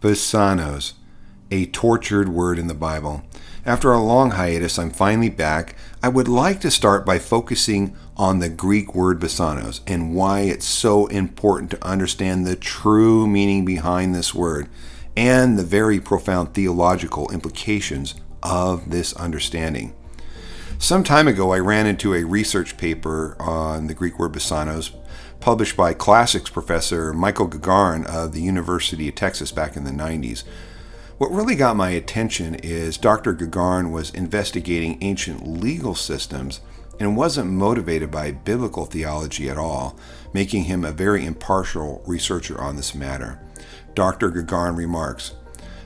Basanos, a tortured word in the Bible. After a long hiatus, I'm finally back. I would like to start by focusing on the Greek word basanos and why it's so important to understand the true meaning behind this word and the very profound theological implications of this understanding. Some time ago, I ran into a research paper on the Greek word basanos published by classics professor Michael Gagarin of the University of Texas back in the 90s. What really got my attention is Dr. Gagarin was investigating ancient legal systems and wasn't motivated by biblical theology at all, making him a very impartial researcher on this matter. Dr. Gagarin remarks,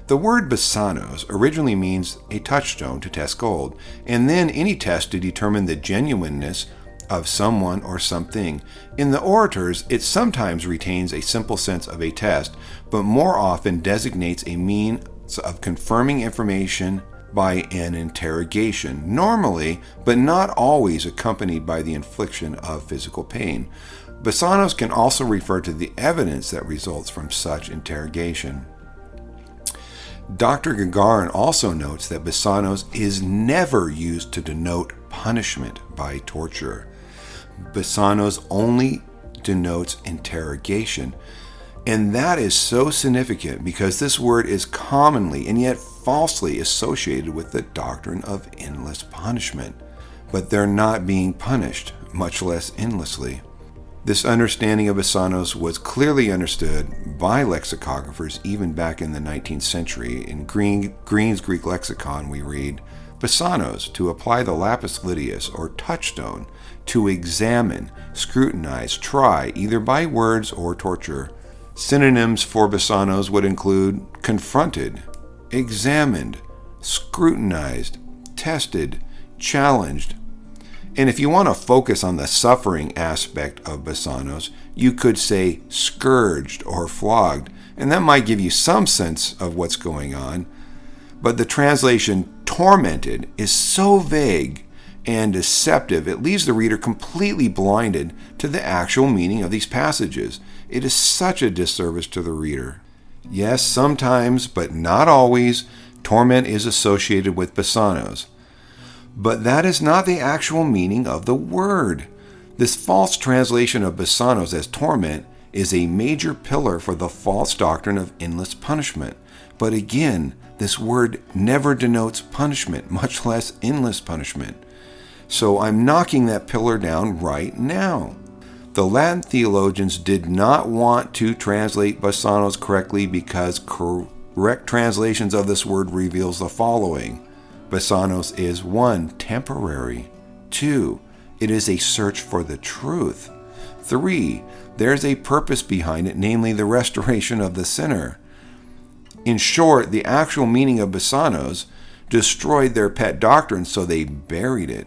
"The word basanos originally means a touchstone to test gold, and then any test to determine the genuineness of someone or something. In the orators, it sometimes retains a simple sense of a test, but more often designates a means of confirming information by an interrogation, normally, but not always accompanied by the infliction of physical pain. Basanos can also refer to the evidence that results from such interrogation." Dr. Gagarin also notes that basanos is never used to denote punishment by torture. Basanos only denotes interrogation. And that is so significant because this word is commonly and yet falsely associated with the doctrine of endless punishment. But they're not being punished, much less endlessly. This understanding of basanos was clearly understood by lexicographers even back in the 19th century. In Green's Greek lexicon we read, "Basanos, to apply the lapis luteus or touchstone, to examine, scrutinize, try, either by words or torture." Synonyms for basanos would include confronted, examined, scrutinized, tested, challenged. And if you want to focus on the suffering aspect of basanos, you could say scourged or flogged, and that might give you some sense of what's going on. But the translation tormented is so vague and deceptive, it leaves the reader completely blinded to the actual meaning of these passages. It is such a disservice to the reader. Yes, sometimes, but not always, torment is associated with basanos. But that is not the actual meaning of the word. This false translation of basanos as torment is a major pillar for the false doctrine of endless punishment. But again, this word never denotes punishment, much less endless punishment. So I'm knocking that pillar down right now. The Latin theologians did not want to translate basanos correctly because correct translations of this word reveals the following. Basanos is 1. Temporary. 2. It is a search for the truth. 3. There's a purpose behind it, namely the restoration of the sinner. In short, the actual meaning of basanos destroyed their pet doctrine, so they buried it.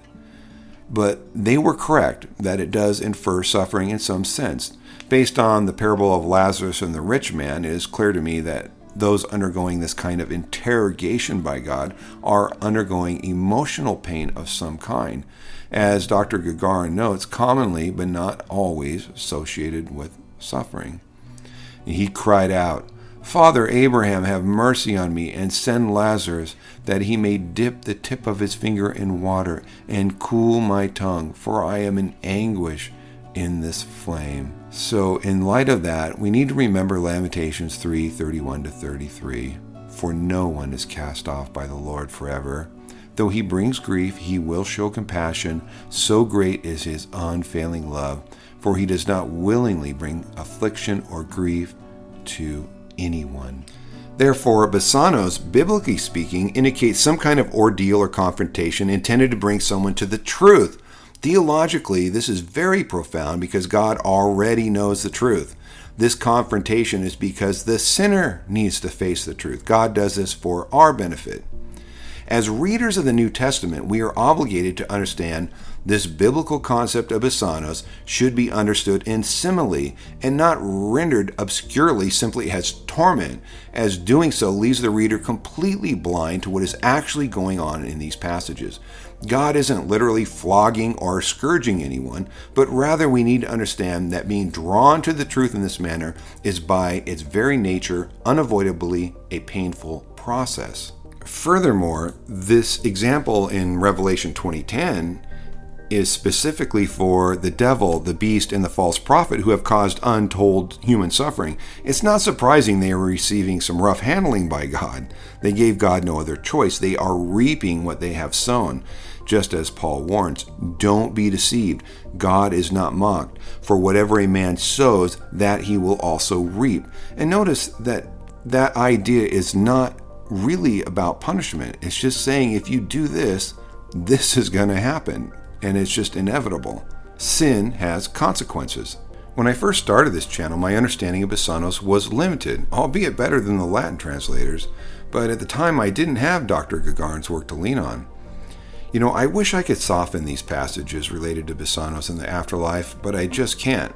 But they were correct that it does infer suffering in some sense. Based on the parable of Lazarus and the rich man, it is clear to me that those undergoing this kind of interrogation by God are undergoing emotional pain of some kind, as Dr. Gagarin notes, commonly but not always associated with suffering. He cried out, "Father Abraham, have mercy on me, and send Lazarus, that he may dip the tip of his finger in water and cool my tongue, for I am in anguish in this flame." So in light of that, we need to remember Lamentations 3:31-33. "For no one is cast off by the Lord forever. Though he brings grief, he will show compassion. So great is his unfailing love, for he does not willingly bring affliction or grief to anyone." Therefore, basanos, biblically speaking, indicates some kind of ordeal or confrontation intended to bring someone to the truth. Theologically, this is very profound because God already knows the truth. This confrontation is because the sinner needs to face the truth. God does this for our benefit. As readers of the New Testament, we are obligated to understand this biblical concept of basanos should be understood in simile and not rendered obscurely simply as torment, as doing so leaves the reader completely blind to what is actually going on in these passages. God isn't literally flogging or scourging anyone, but rather we need to understand that being drawn to the truth in this manner is by its very nature unavoidably a painful process. Furthermore, this example in Revelation 20:10 is specifically for the devil, the beast, and the false prophet who have caused untold human suffering. It's not surprising they are receiving some rough handling by God. They gave God no other choice. They are reaping what they have sown. Just as Paul warns, don't be deceived. God is not mocked. For whatever a man sows, that he will also reap. And notice that that idea is not really about punishment. It's just saying if you do this, this is going to happen. And it's just inevitable. Sin has consequences. When I first started this channel, my understanding of basanos was limited, albeit better than the Latin translators, but at the time I didn't have Dr. Gagarin's work to lean on. I wish I could soften these passages related to basanos in the afterlife, but I just can't.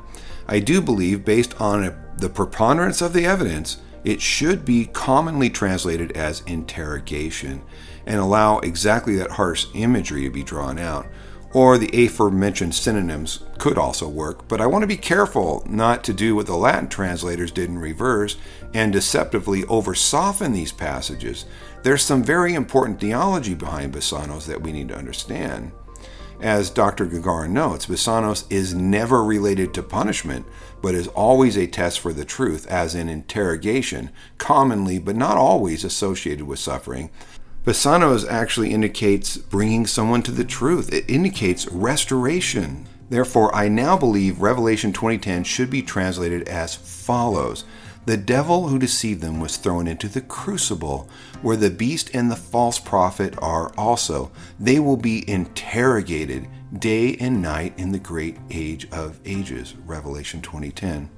I do believe, based on the preponderance of the evidence, it should be commonly translated as interrogation and allow exactly that harsh imagery to be drawn out. Or the aforementioned synonyms could also work, but I want to be careful not to do what the Latin translators did in reverse and deceptively over-soften these passages. There's some very important theology behind basanos that we need to understand. As Dr. Gagarin notes, basanos is never related to punishment, but is always a test for the truth, as in interrogation, commonly but not always associated with suffering. Basanos actually indicates bringing someone to the truth. It indicates restoration. Therefore, I now believe Revelation 20:10 should be translated as follows. The devil who deceived them was thrown into the crucible, where the beast and the false prophet are also. They will be interrogated day and night in the great age of ages. Revelation 20:10.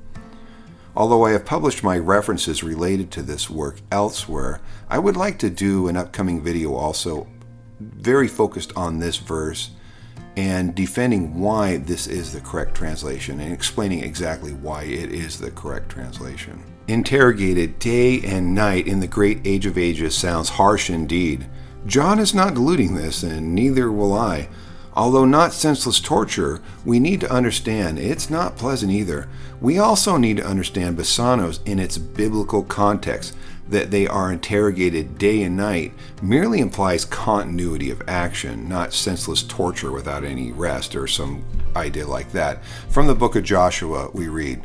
Although I have published my references related to this work elsewhere, I would like to do an upcoming video also very focused on this verse and defending why this is the correct translation and explaining exactly why it is the correct translation. Interrogated day and night in the great age of ages sounds harsh indeed. John is not diluting this, and neither will I. Although not senseless torture, we need to understand it's not pleasant either. We also need to understand basanos in its biblical context. That they are interrogated day and night merely implies continuity of action, not senseless torture without any rest or some idea like that. From the book of Joshua, we read,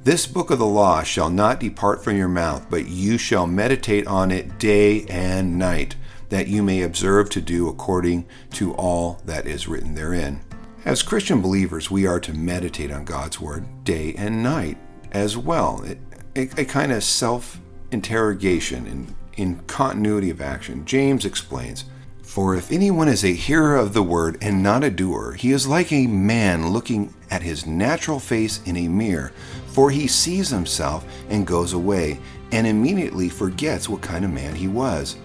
"This book of the law shall not depart from your mouth, but you shall meditate on it day and night, that you may observe to do according to all that is written therein." As Christian believers, we are to meditate on God's word day and night as well. A kind of self-interrogation in continuity of action. James explains, "For if anyone is a hearer of the word and not a doer, he is like a man looking at his natural face in a mirror, for he sees himself and goes away, and immediately forgets what kind of man he was.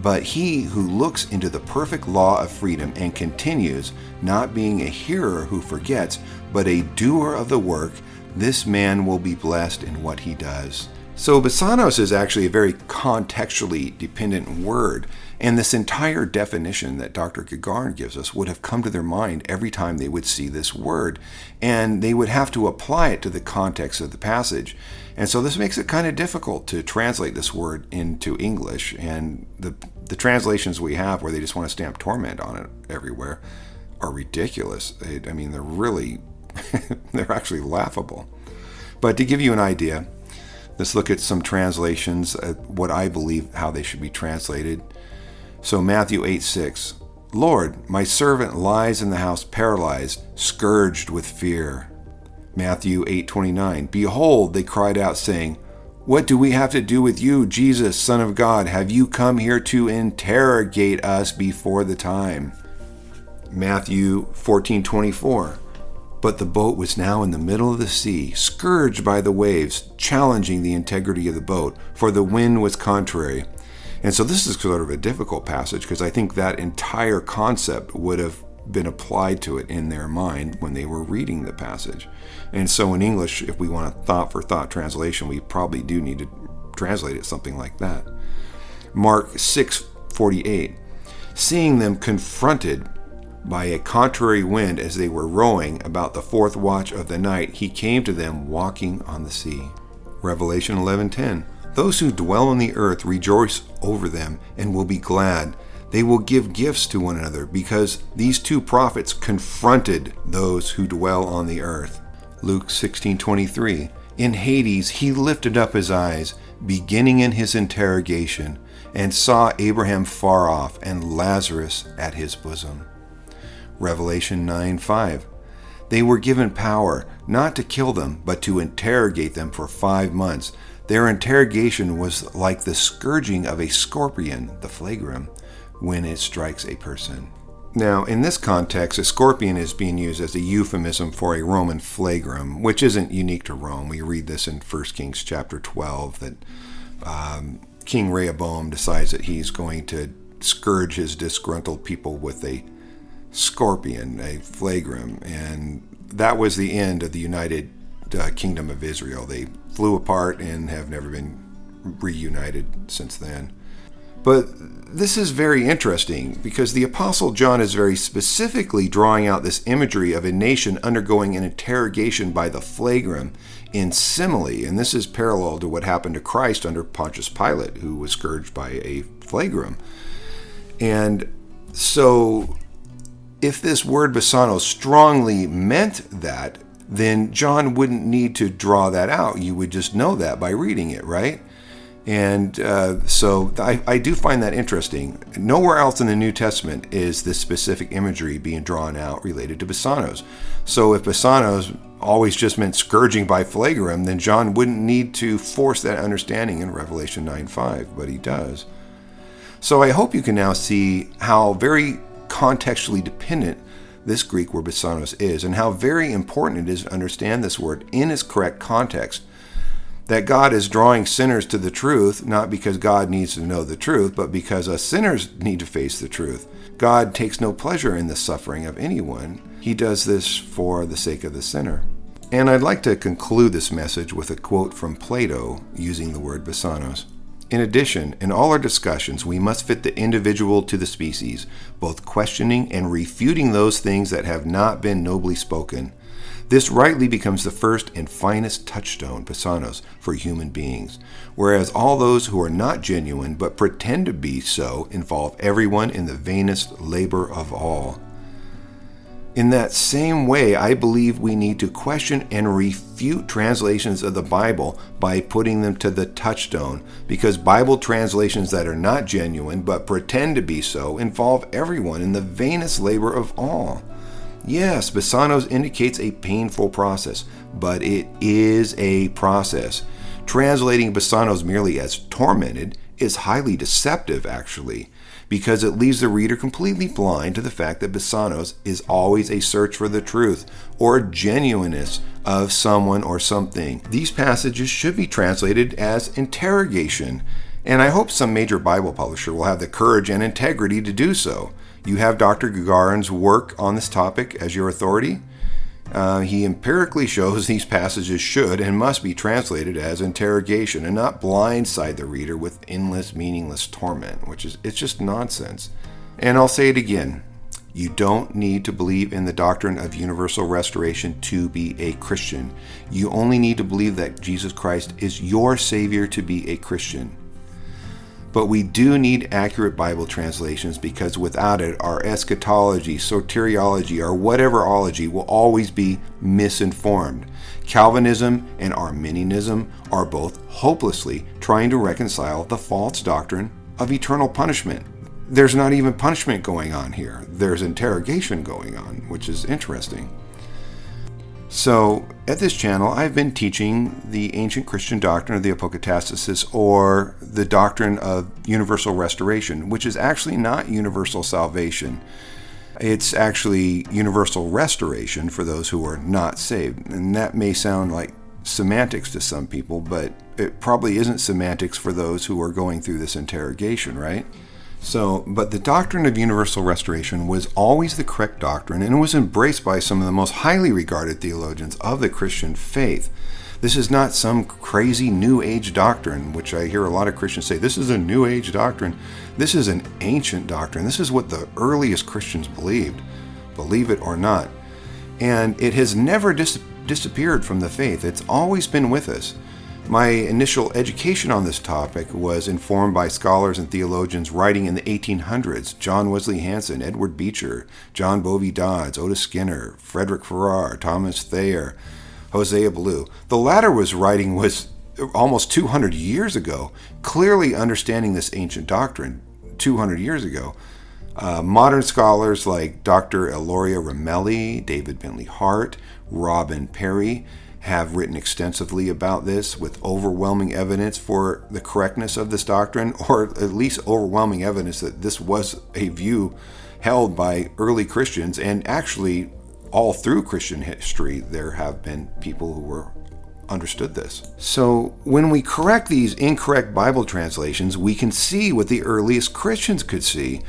But he who looks into the perfect law of freedom and continues, not being a hearer who forgets, but a doer of the work, this man will be blessed in what he does." So basanos is actually a very contextually dependent word, and this entire definition that Dr. Gagarin gives us would have come to their mind every time they would see this word, and they would have to apply it to the context of the passage. And so this makes it kind of difficult to translate this word into English, and the translations we have where they just want to stamp torment on it everywhere are ridiculous. I mean, they're really, they're actually laughable. But to give you an idea, let's look at some translations, what I believe how they should be translated. So Matthew 8:6, "Lord, my servant lies in the house paralyzed, scourged with fear." Matthew 8:29, "Behold, they cried out, saying, What do we have to do with you, Jesus, Son of God? Have you come here to interrogate us before the time?" Matthew 14:24, "But the boat was now in the middle of the sea, scourged by the waves, challenging the integrity of the boat, for the wind was contrary." And so this is sort of a difficult passage because I think that entire concept would have been applied to it in their mind when they were reading the passage. And so in English, if we want a thought-for-thought translation, we probably do need to translate it something like that. Mark 6:48, Seeing them confronted by a contrary wind as they were rowing about the fourth watch of the night, he came to them walking on the sea. Revelation 11:10. Those who dwell on the earth rejoice over them and will be glad. They will give gifts to one another because these two prophets confronted those who dwell on the earth. Luke 16:23. In Hades he lifted up his eyes, beginning in his interrogation, and saw Abraham far off and Lazarus at his bosom. Revelation 9:5. They were given power not to kill them, but to interrogate them for 5 months. Their interrogation was like the scourging of a scorpion, the flagrum, when it strikes a person. Now, in this context, a scorpion is being used as a euphemism for a Roman flagrum, which isn't unique to Rome. We read this in 1 Kings chapter 12, that King Rehoboam decides that he's going to scourge his disgruntled people with a scorpion, a flagrum, and that was the end of the United Kingdom of Israel. They flew apart and have never been reunited since then. But this is very interesting because the Apostle John is very specifically drawing out this imagery of a nation undergoing an interrogation by the flagrum in simile, and this is parallel to what happened to Christ under Pontius Pilate, who was scourged by a flagrum. And so if this word basanos strongly meant that, then John wouldn't need to draw that out. You would just know that by reading it, right? And so I do find that interesting. Nowhere else in the New Testament is this specific imagery being drawn out related to basanos. So if basanos always just meant scourging by flagrum, then John wouldn't need to force that understanding in Revelation 9:5, but he does. So I hope you can now see how very contextually dependent this Greek word basanos is, and how very important it is to understand this word in its correct context. That God is drawing sinners to the truth, not because God needs to know the truth, but because us sinners need to face the truth. God takes no pleasure in the suffering of anyone. He does this for the sake of the sinner. And I'd like to conclude this message with a quote from Plato using the word basanos. In addition, in all our discussions, we must fit the individual to the species, both questioning and refuting those things that have not been nobly spoken. This rightly becomes the first and finest touchstone, basanos, for human beings, whereas all those who are not genuine but pretend to be so involve everyone in the vainest labor of all. In that same way, I believe we need to question and refute translations of the Bible by putting them to the touchstone, because Bible translations that are not genuine but pretend to be so involve everyone in the vainest labor of all. Yes, basanos indicates a painful process, but it is a process. Translating basanos merely as tormented is highly deceptive, actually, because it leaves the reader completely blind to the fact that basanos is always a search for the truth or genuineness of someone or something. These passages should be translated as interrogation, and I hope some major Bible publisher will have the courage and integrity to do so. You have Dr. Gagarin's work on this topic as your authority. He empirically shows these passages should and must be translated as interrogation and not blindside the reader with endless, meaningless torment, it's just nonsense. And I'll say it again. You don't need to believe in the doctrine of universal restoration to be a Christian. You only need to believe that Jesus Christ is your Savior to be a Christian. But we do need accurate Bible translations, because without it, our eschatology, soteriology, or whateverology will always be misinformed. Calvinism and Arminianism are both hopelessly trying to reconcile the false doctrine of eternal punishment. There's not even punishment going on here. There's interrogation going on, which is interesting. So, at this channel, I've been teaching the ancient Christian doctrine of the apokatastasis, or the doctrine of universal restoration, which is actually not universal salvation. It's actually universal restoration for those who are not saved. And that may sound like semantics to some people, but it probably isn't semantics for those who are going through this interrogation, right? But the doctrine of universal restoration was always the correct doctrine, and it was embraced by some of the most highly regarded theologians of the Christian faith. This is not some crazy New Age doctrine, which I hear a lot of Christians say, this is a New Age doctrine. This is an ancient doctrine. This is what the earliest Christians believed, believe it or not. And it has never disappeared from the faith. It's always been with us. My initial education on this topic was informed by scholars and theologians writing in the 1800s: John Wesley Hanson, Edward Beecher, John Bovey Dodds, Otis Skinner, Frederick Farrar, Thomas Thayer, Hosea Ballou. The latter was almost 200 years ago, clearly understanding this ancient doctrine 200 years ago. Modern scholars like Dr. Eloria Ramelli, David Bentley Hart, Robin Perry have written extensively about this with overwhelming evidence for the correctness of this doctrine, or at least overwhelming evidence that this was a view held by early Christians. And actually, all through Christian history, there have been people who were understood this. So when we correct these incorrect Bible translations, we can see what the earliest Christians could see.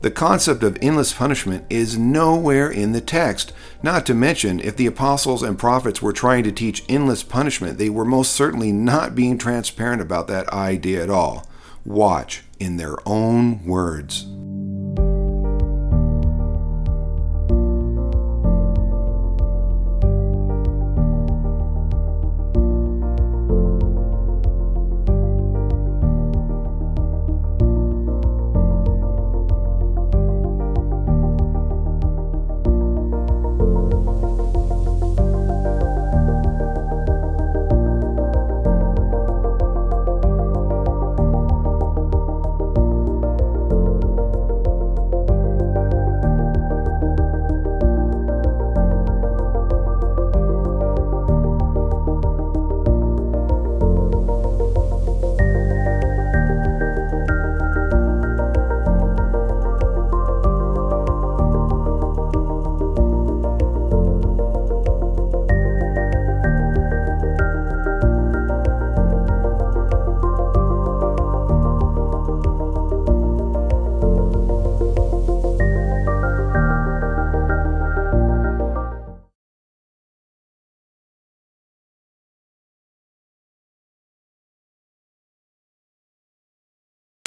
The concept of endless punishment is nowhere in the text. Not to mention, if the apostles and prophets were trying to teach endless punishment, they were most certainly not being transparent about that idea at all. Watch in their own words.